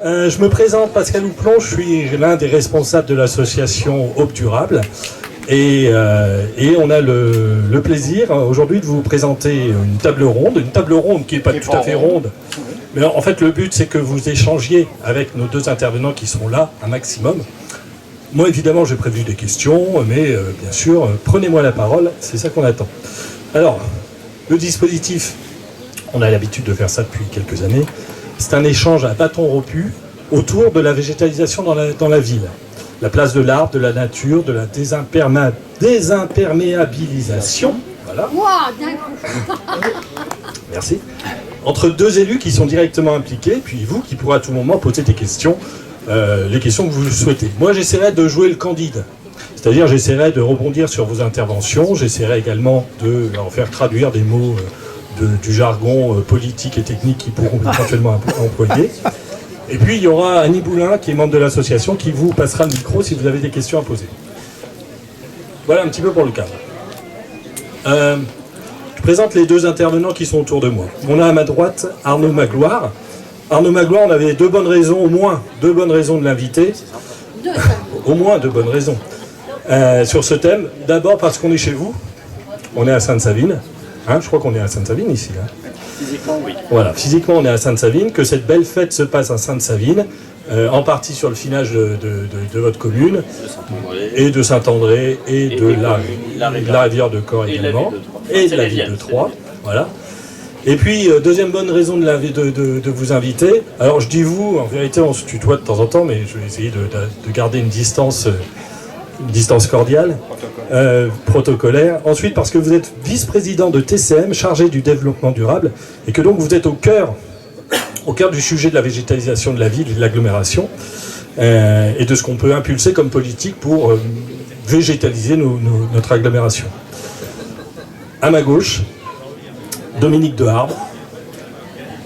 Je me présente, Pascal Houplon, je suis l'un des responsables de l'association Aube Durable et on a le plaisir aujourd'hui de vous présenter une table ronde qui n'est pas tout à fait ronde, mais en fait le but c'est que vous échangiez avec nos deux intervenants qui sont là un maximum. Moi évidemment j'ai prévu des questions, mais bien sûr prenez-moi la parole, c'est ça qu'on attend. Alors, le dispositif, on a l'habitude de faire ça depuis quelques années. C'est un échange à bâton rompu autour de la végétalisation dans la ville. La place de l'arbre, de la nature, de la désimperméabilisation. Voilà. Wow, d'un coup. Merci. Entre deux élus qui sont directement impliqués, puis vous qui pourrez à tout moment poser des questions, les questions que vous souhaitez. Moi, j'essaierai de jouer le candide. C'est-à-dire, j'essaierai de rebondir sur vos interventions. J'essaierai également de leur faire traduire des mots du jargon politique et technique qu'ils pourront éventuellement employer. Et puis il y aura Annie Boulin, qui est membre de l'association, qui vous passera le micro si vous avez des questions à poser. Voilà un petit peu pour le cadre. Je présente les deux intervenants qui sont autour de moi. On a à ma droite Arnaud Magloire. Arnaud Magloire, on avait deux bonnes raisons, au moins deux bonnes raisons de l'inviter. Au moins deux bonnes raisons. Sur ce thème, d'abord parce qu'on est chez vous, on est à Sainte-Savine. Hein, je crois qu'on est à Sainte-Savine ici. Hein. Physiquement, oui. Voilà, physiquement on est à Sainte-Savine, que cette belle fête se passe à Sainte-Savine, en partie sur le finage de votre commune, et de Saint-André, et de la rivière de Corps également, et de la ville de Troyes. Voilà. Et puis, deuxième bonne raison de vous inviter, alors je dis vous, en vérité on se tutoie de temps en temps, mais je vais essayer de garder une distance cordiale, protocolaire. Ensuite, parce que vous êtes vice-président de TCM, chargé du développement durable, et que donc vous êtes au cœur du sujet de la végétalisation de la ville et de l'agglomération, et de ce qu'on peut impulser comme politique pour végétaliser notre agglomération. À ma gauche, Dominique Deharbre.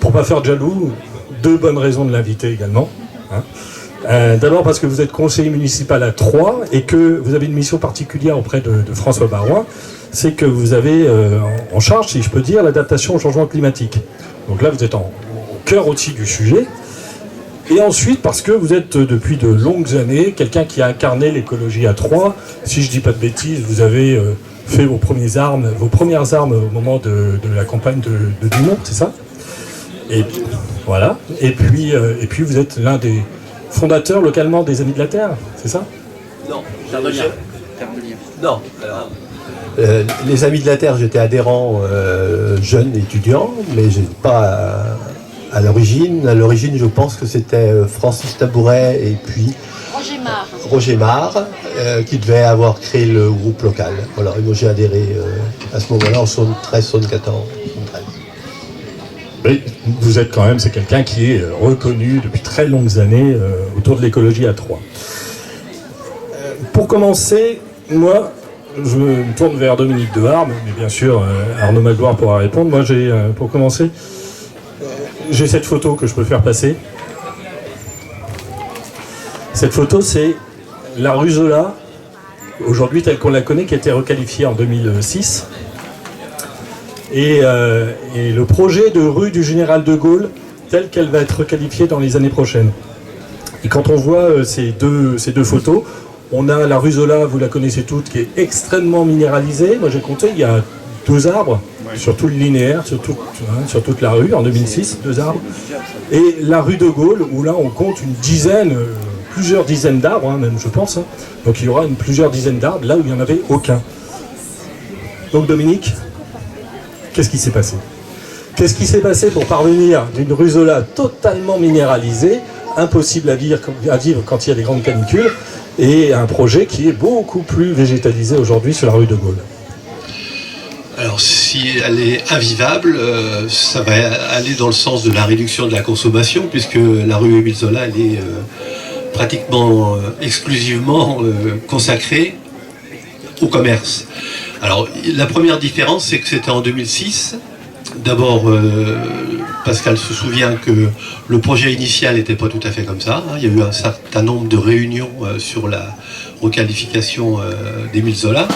Pour pas faire de jaloux, deux bonnes raisons de l'inviter également. Hein. D'abord parce que vous êtes conseiller municipal à Troyes et que vous avez une mission particulière auprès de François Baroin, c'est que vous avez en charge, si je peux dire, l'adaptation au changement climatique. Donc là, vous êtes au cœur aussi du sujet. Et ensuite, parce que vous êtes depuis de longues années quelqu'un qui a incarné l'écologie à Troyes. Si je dis pas de bêtises, vous avez fait vos premières armes au moment de la campagne de Dumont, c'est ça? Et puis, voilà. Et puis vous êtes l'un des fondateur localement des Amis de la Terre, c'est ça? Non, Terre-de-Liens. Non, alors, les Amis de la Terre, j'étais adhérent jeune étudiant, mais je n'étais pas à l'origine. À l'origine, je pense que c'était Francis Tabouret et puis Roger Marre, qui devait avoir créé le groupe local. Voilà, et moi j'ai adhéré à ce moment-là en 73, 74, 73. Mais vous êtes quand même, c'est quelqu'un qui est reconnu depuis très longues années autour de l'écologie à Troyes. Pour commencer, moi, je me tourne vers Dominique Deharbre, mais bien sûr, Arnaud Magloire pourra répondre. Moi, pour commencer, j'ai cette photo que je peux faire passer. Cette photo, c'est la rue Zola, aujourd'hui telle qu'on la connaît, qui a été requalifiée en 2006. Et le projet de rue du Général de Gaulle, telle qu'elle va être requalifiée dans les années prochaines. Et quand on voit ces deux photos, on a la rue Zola, vous la connaissez toutes, qui est extrêmement minéralisée. Moi j'ai compté, il y a 2 arbres, sur tout le linéaire, sur toute la rue, en 2006, 2 arbres. Et la rue de Gaulle, où là on compte plusieurs dizaines d'arbres, même je pense. Donc il y aura plusieurs dizaines d'arbres, là où il n'y en avait aucun. Donc Dominique, qu'est-ce qui s'est passé? Qu'est-ce qui s'est passé pour parvenir d'une rue Zola totalement minéralisée, impossible à vivre quand il y a des grandes canicules, et un projet qui est beaucoup plus végétalisé aujourd'hui sur la rue de Gaulle? Alors si elle est invivable, ça va aller dans le sens de la réduction de la consommation, puisque la rue Émile Zola, elle est pratiquement exclusivement consacrée au commerce. Alors la première différence, c'est que c'était en 2006. D'abord, Pascal se souvient que le projet initial n'était pas tout à fait comme ça. Il y a eu un certain nombre de réunions sur la requalification d'Émile Zola.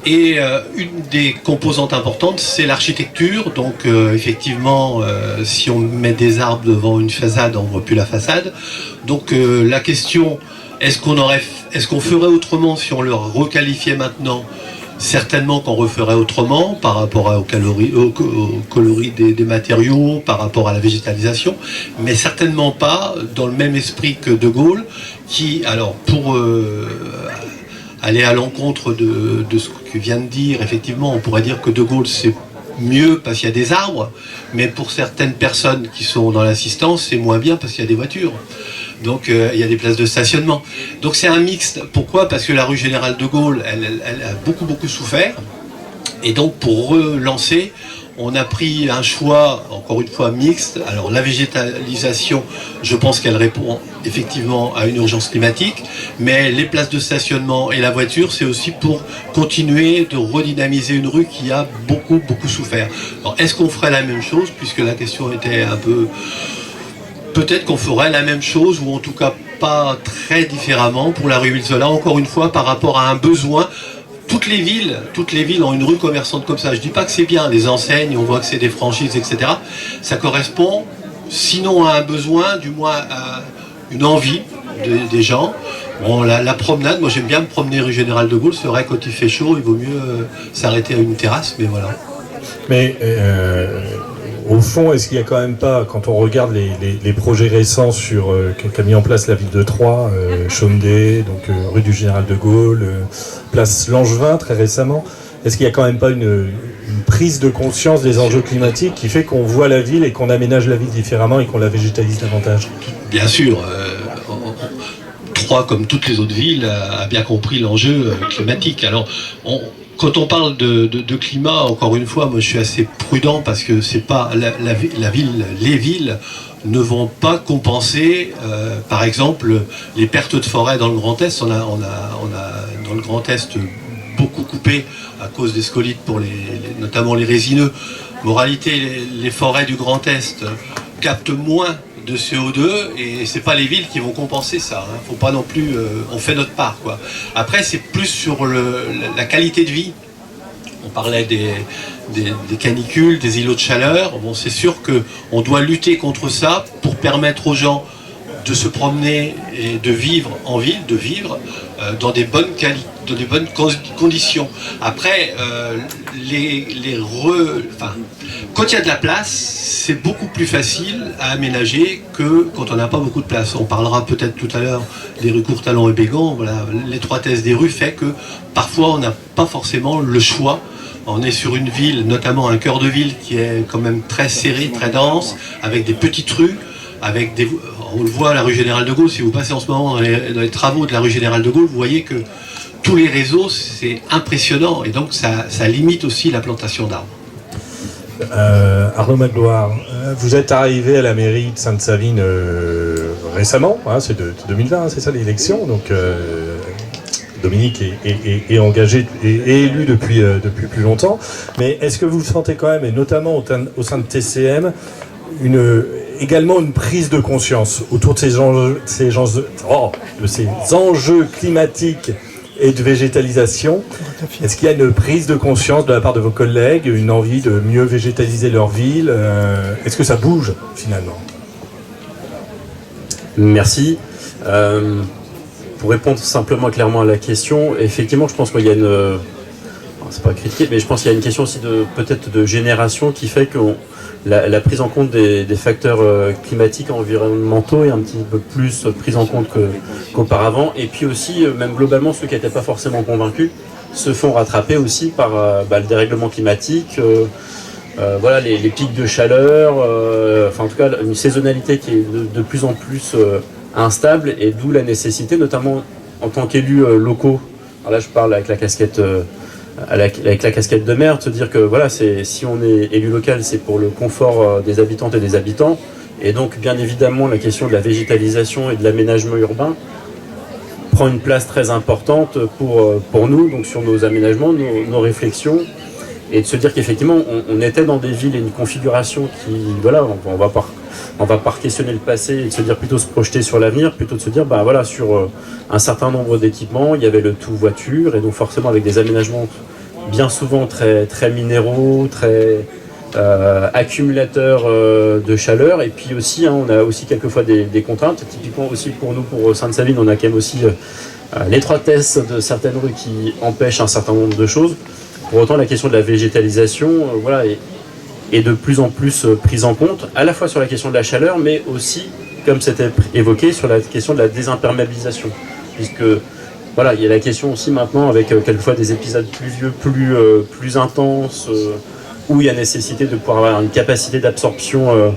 Et une des composantes importantes, c'est l'architecture. Donc effectivement, si on met des arbres devant une façade, on ne voit plus la façade. Donc la question, est-ce qu'on ferait autrement si on le requalifiait maintenant? Certainement qu'on referait autrement par rapport au coloris des matériaux, par rapport à la végétalisation, mais certainement pas dans le même esprit que De Gaulle, qui, alors pour aller à l'encontre de ce que vient de dire, effectivement, on pourrait dire que De Gaulle c'est mieux parce qu'il y a des arbres, mais pour certaines personnes qui sont dans l'assistance, c'est moins bien parce qu'il y a des voitures. Donc il y a des places de stationnement. Donc c'est un mixte. Pourquoi? Parce que la rue Général de Gaulle, elle a beaucoup souffert. Et donc pour relancer, on a pris un choix, encore une fois, mixte. Alors la végétalisation, je pense qu'elle répond effectivement à une urgence climatique, mais les places de stationnement et la voiture, c'est aussi pour continuer de redynamiser une rue qui a beaucoup souffert. Alors est-ce qu'on ferait la même chose, puisque la question était un peu... Peut-être qu'on ferait la même chose, ou en tout cas pas très différemment pour la rue Émile Zola, encore une fois, par rapport à un besoin. Toutes les villes ont une rue commerçante comme ça. Je dis pas que c'est bien, les enseignes, on voit que c'est des franchises, etc. Ça correspond, sinon à un besoin, du moins à une envie des gens. Bon, la promenade, moi j'aime bien me promener rue Général de Gaulle. C'est vrai, quand il fait chaud, il vaut mieux s'arrêter à une terrasse, mais voilà. Mais au fond, est-ce qu'il n'y a quand même pas, quand on regarde les projets récents qu'a mis en place la ville de Troyes, Chaumdé, donc rue du Général de Gaulle, place Langevin très récemment, est-ce qu'il n'y a quand même pas une prise de conscience des enjeux climatiques qui fait qu'on voit la ville et qu'on aménage la ville différemment et qu'on la végétalise davantage? Bien sûr, Troyes, comme toutes les autres villes, a bien compris l'enjeu climatique. Alors, quand on parle de climat, encore une fois, moi je suis assez prudent parce que c'est pas les villes ne vont pas compenser, par exemple, les pertes de forêt dans le Grand Est. On a dans le Grand Est beaucoup coupé à cause des scolytes pour notamment les résineux. Moralité, les forêts du Grand Est captent moins de CO2 et c'est pas les villes qui vont compenser ça. Hein. Faut pas non plus, on fait notre part, quoi. Après, c'est plus sur la qualité de vie. On parlait des canicules, des îlots de chaleur. Bon, c'est sûr que on doit lutter contre ça pour permettre aux gens de se promener et de vivre en ville, de vivre dans des bonnes conditions. Après, quand il y a de la place, c'est beaucoup plus facile à aménager que quand on n'a pas beaucoup de place. On parlera peut-être tout à l'heure des rues Courtalon et Bégan. Voilà, l'étroitesse des rues fait que parfois on n'a pas forcément le choix. On est sur une ville, notamment un cœur de ville qui est quand même très serré, très dense, avec des petites rues, on le voit à la rue Général de Gaulle. Si vous passez en ce moment dans les travaux de la rue Général de Gaulle, vous voyez que tous les réseaux, c'est impressionnant, et donc ça limite aussi la plantation d'arbres. Arnaud Magloire, vous êtes arrivé à la mairie de Sainte-Savine récemment, hein, c'est de 2020, hein, c'est ça l'élection, donc Dominique est engagé et élu depuis plus longtemps, mais est-ce que vous sentez quand même, et notamment au sein de TCM, également une prise de conscience autour de ces enjeux climatiques et de végétalisation? Est-ce qu'il y a une prise de conscience de la part de vos collègues, une envie de mieux végétaliser leur ville? Est-ce que ça bouge finalement? Merci. Pour répondre simplement et clairement à la question, effectivement, je pense qu'il y a une... c'est pas critiqué, mais je pense qu'il y a une question aussi peut-être de génération qui fait que la prise en compte des facteurs climatiques et environnementaux est un petit peu plus prise en compte qu'auparavant. Et puis aussi, même globalement, ceux qui n'étaient pas forcément convaincus se font rattraper aussi par le dérèglement climatique, voilà, les pics de chaleur, en tout cas une saisonnalité qui est de plus en plus instable, et d'où la nécessité, notamment en tant qu'élus locaux, alors là je parle avec la casquette avec la casquette de maire, de se dire que voilà, si on est élu local, c'est pour le confort des habitantes et des habitants, et donc bien évidemment la question de la végétalisation et de l'aménagement urbain prend une place très importante pour nous, donc sur nos aménagements, nos réflexions, et de se dire qu'effectivement on était dans des villes et une configuration qui, voilà, on va pas questionner le passé et de se dire plutôt se projeter sur l'avenir, plutôt de se dire bah voilà, sur un certain nombre d'équipements, il y avait le tout voiture, et donc forcément avec des aménagements bien souvent très, très minéraux, très accumulateurs de chaleur. Et puis aussi, on a aussi quelquefois des contraintes. Typiquement aussi pour nous, pour Sainte-Savine, on a quand même aussi l'étroitesse de certaines rues qui empêchent un certain nombre de choses. Pour autant, la question de la végétalisation est de plus en plus prise en compte, à la fois sur la question de la chaleur, mais aussi, comme c'était évoqué, sur la question de la désimperméabilisation. Puisque il y a la question aussi maintenant, avec quelquefois des épisodes pluvieux plus intenses, où il y a nécessité de pouvoir avoir une capacité d'absorption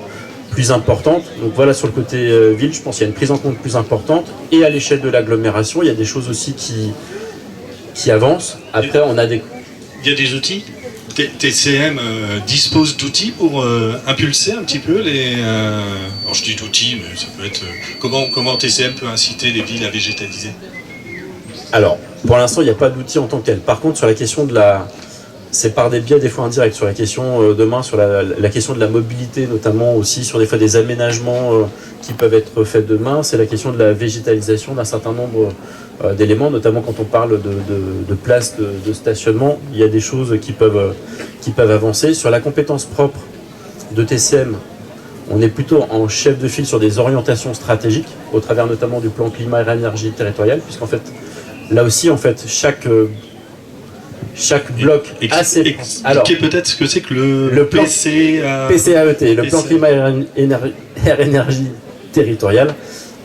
plus importante. Donc voilà, sur le côté ville, je pense qu'il y a une prise en compte plus importante. Et à l'échelle de l'agglomération, il y a des choses aussi qui avancent. Après, on a des... Il y a des outils. TCM dispose d'outils pour impulser un petit peu les... Alors je dis d'outils, mais ça peut être... Comment TCM peut inciter les villes à végétaliser? Alors, pour l'instant, il n'y a pas d'outils en tant que tel. Par contre, sur la question de la... C'est par des biais des fois indirects, sur la question demain, sur la question de la mobilité, notamment aussi sur des fois des aménagements qui peuvent être faits demain, c'est la question de la végétalisation d'un certain nombre d'éléments, notamment quand on parle de places de stationnement, il y a des choses qui peuvent avancer. Sur la compétence propre de TCM, on est plutôt en chef de file sur des orientations stratégiques, au travers notamment du plan climat et énergie territoriale, puisqu'en fait, là aussi, en fait, chaque bloc a ses... Expliquez peut-être ce que c'est que le plan PCAET, le plan climat et énergie territoriale.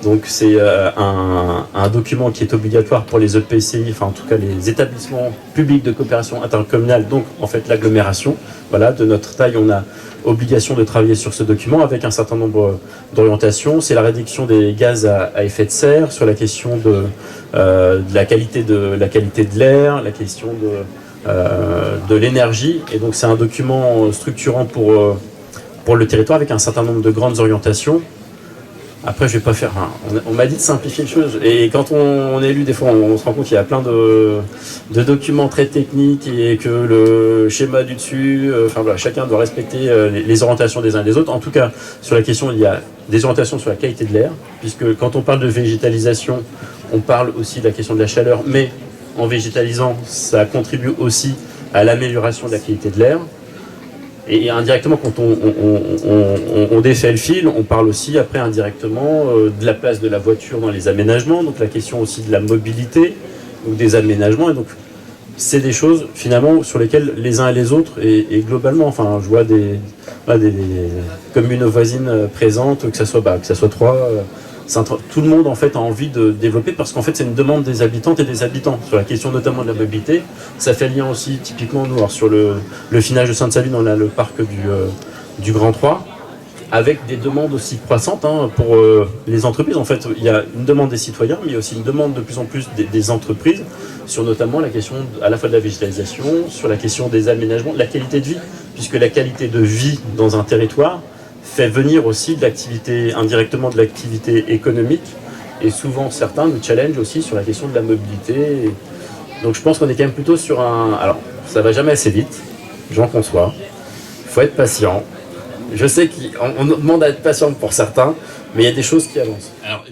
Donc c'est un document qui est obligatoire pour les EPCI, enfin en tout cas les établissements publics de coopération intercommunale, donc en fait l'agglomération. Voilà, de notre taille, on a obligation de travailler sur ce document avec un certain nombre d'orientations. C'est la réduction des gaz à effet de serre, sur la question de la qualité de l'air, la question de l'énergie. Et donc c'est un document structurant pour le territoire avec un certain nombre de grandes orientations. Après, je vais pas faire... On m'a dit de simplifier les choses. Et quand on est élu, des fois, on se rend compte qu'il y a plein de documents très techniques et que le schéma du dessus... chacun doit respecter les orientations des uns et des autres. En tout cas, sur la question, il y a des orientations sur la qualité de l'air, puisque quand on parle de végétalisation, on parle aussi de la question de la chaleur, mais en végétalisant, ça contribue aussi à l'amélioration de la qualité de l'air. Et indirectement, quand on défait le fil, on parle aussi après indirectement de la place de la voiture dans les aménagements, donc la question aussi de la mobilité, ou des aménagements. Et donc, c'est des choses finalement sur lesquelles les uns et les autres, et globalement, enfin, je vois des communes voisines présentes, que ça soit 3. Tout le monde en fait a envie de développer parce qu'en fait c'est une demande des habitantes et des habitants sur la question notamment de la mobilité. Ça fait lien aussi typiquement nous sur le finage de Sainte-Savine, on a le parc du Grand 3 avec des demandes aussi croissantes pour les entreprises. En fait il y a une demande des citoyens mais il y a aussi une demande de plus en plus des entreprises sur notamment la question à la fois de la végétalisation, sur la question des aménagements, de la qualité de vie, puisque la qualité de vie dans un territoire fait venir aussi de l'activité, indirectement de l'activité économique, et souvent certains nous challengent aussi sur la question de la mobilité. Donc je pense qu'on est quand même plutôt sur alors ça va jamais assez vite, j'en conçois, il faut être patient. Je sais qu'on nous demande d'être patient pour certains, mais il y a des choses qui avancent. Alors,